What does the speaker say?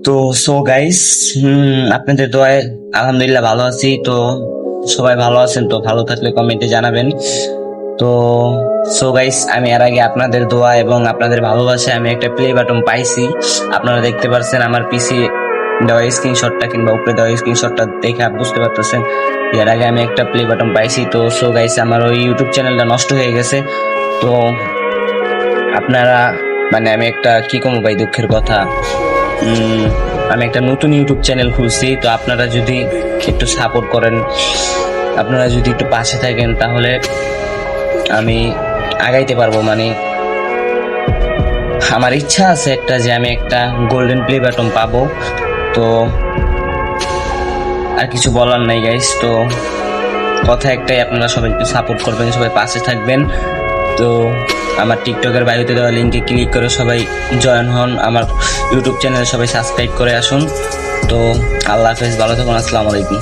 তো so guys, আপনাদের দোয়ায় আলহামদুলিল্লাহ ভালো আছি। তো সবাই ভালো আছেন? তো ভালো থাকলে কমেন্টে জানাবেন। তো সো গাইস, আমি এর আগে আপনাদের দোয়া এবং আপনাদের ভালোবাসায় আমি একটা প্লে বাটন পাইছি। আপনারা দেখতে পাচ্ছেন আমার পিসি দেওয়া স্ক্রিনশটটা কিংবা উপরে দেওয়া স্ক্রিনশটটা দেখে বুঝতে পারতেছেন এর আগে আমি একটা প্লে বাটন পাইছি। তো সো গাইস, আমার ওই ইউটিউব চ্যানেলটা নষ্ট হয়ে গেছে। তো আপনারা মানে আমি একটা কি কমু ভাই, দুঃখের কথা, আমি একটা নতুন ইউটিউব চ্যানেল খুলছি। তো আপনারা যদি একটু সাপোর্ট করেন, আপনারা যদি একটু পাশে থাকেন, তাহলে আমি আগাইতে পারবো। মানে আমার ইচ্ছা আছে একটা, যে আমি একটা গোল্ডেন প্লে বাটন পাবো। তো আর কিছু বলার নাই গাইস। তো কথা একটাই, আপনারা সবাই একটু সাপোর্ট করবেন, সবাই পাশে থাকবেন। তো আমার টিকটকের বায়োতে দেওয়া লিঙ্কে ক্লিক করে সবাই জয়েন হন, আমার ইউটিউব চ্যানেলে সবাই সাবস্ক্রাইব করে আসুন। তো আল্লাহ হাফেজ, ভালো থাকুন, আসসালামু আলাইকুম।